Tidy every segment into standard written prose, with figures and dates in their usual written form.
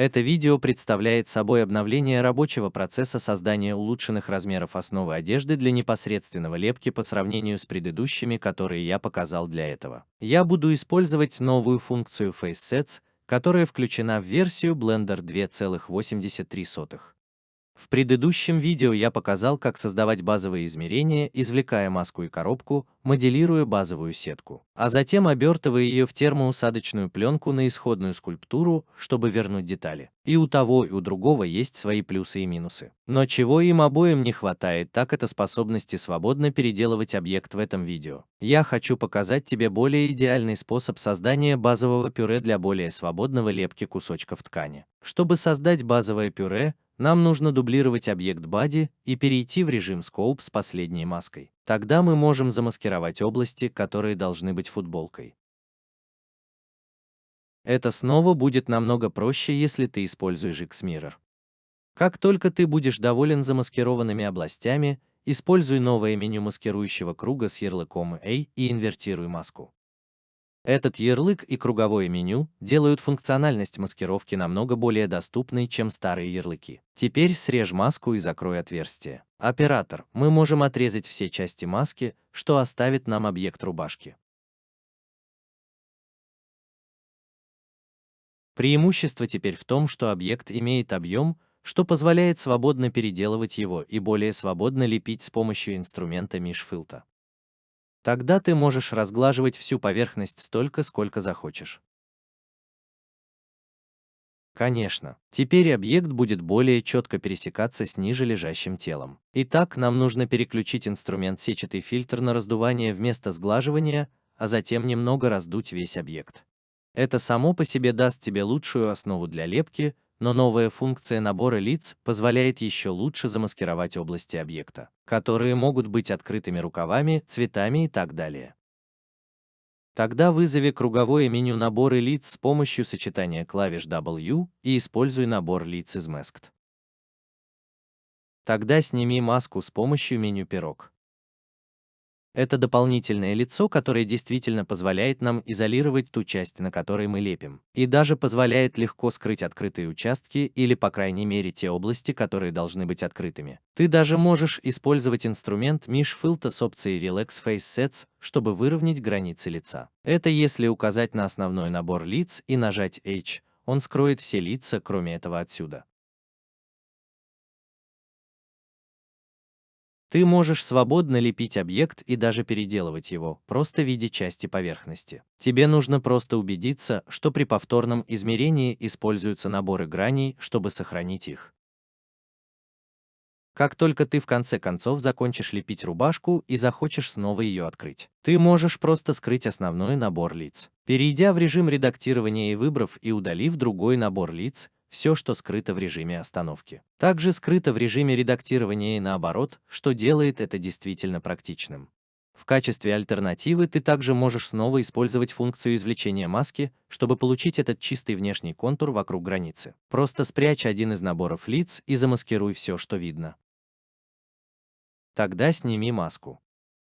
Это видео представляет собой обновление рабочего процесса создания улучшенных размеров основы одежды для непосредственного лепки по сравнению с предыдущими, которые я показал для этого. Я буду использовать новую функцию FaceSets, которая включена в версию Blender 2,83. В предыдущем видео я показал, как создавать базовые измерения, извлекая маску и коробку, моделируя базовую сетку, а затем обертывая ее в термоусадочную пленку на исходную скульптуру, чтобы вернуть детали. И у того, и у другого есть свои плюсы и минусы. Но чего им обоим не хватает, так это способности свободно переделывать объект в этом видео. Я хочу показать тебе более идеальный способ создания базового пюре для более свободного лепки кусочков ткани. Чтобы создать базовое пюре, нам нужно дублировать объект Body и перейти в режим Scope с последней маской. Тогда мы можем замаскировать области, которые должны быть футболкой. Это снова будет намного проще, если ты используешь Xmirror. Как только ты будешь доволен замаскированными областями, используй новое меню маскирующего круга с ярлыком A и инвертируй маску. Этот ярлык и круговое меню делают функциональность маскировки намного более доступной, чем старые ярлыки. Теперь срежь маску и закрой отверстие. Оператор, мы можем отрезать все части маски, что оставит нам объект рубашки. Преимущество теперь в том, что объект имеет объем, что позволяет свободно переделывать его и более свободно лепить с помощью инструмента Mesh-Filter. Тогда ты можешь разглаживать всю поверхность столько, сколько захочешь. Конечно, теперь объект будет более четко пересекаться с ниже лежащим телом. Итак, нам нужно переключить инструмент сетчатый фильтр на раздувание вместо сглаживания, а затем немного раздуть весь объект. Это само по себе даст тебе лучшую основу для лепки, но новая функция набора лиц позволяет еще лучше замаскировать области объекта, которые могут быть открытыми рукавами, цветами и так далее. Тогда вызови круговое меню набора лиц с помощью сочетания клавиш W и используй набор лиц из Masked. Тогда сними маску с помощью меню пирог. Это дополнительное лицо, которое действительно позволяет нам изолировать ту часть, на которой мы лепим, и даже позволяет легко скрыть открытые участки или, по крайней мере, те области, которые должны быть открытыми. Ты даже можешь использовать инструмент Mesh-Filter с опцией Relax Face Sets, чтобы выровнять границы лица. Это если указать на основной набор лиц и нажать H, он скроет все лица, кроме этого отсюда. Ты можешь свободно лепить объект и даже переделывать его, просто видя части поверхности. Тебе нужно просто убедиться, что при повторном измерении используются наборы граней, чтобы сохранить их. Как только ты в конце концов закончишь лепить рубашку и захочешь снова ее открыть, ты можешь просто скрыть основной набор лиц. Перейдя в режим редактирования и выбрав и удалив другой набор лиц, все, что скрыто в режиме остановки. Также скрыто в режиме редактирования и наоборот, что делает это действительно практичным. В качестве альтернативы ты также можешь снова использовать функцию извлечения маски, чтобы получить этот чистый внешний контур вокруг границы. Просто спрячь один из наборов лиц и замаскируй все, что видно. Тогда сними маску.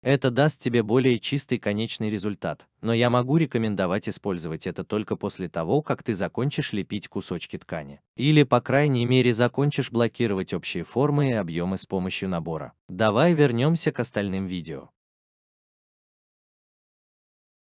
Это даст тебе более чистый конечный результат, но я могу рекомендовать использовать это только после того, как ты закончишь лепить кусочки ткани. Или, по крайней мере, закончишь блокировать общие формы и объемы с помощью набора. Давай вернемся к остальным видео.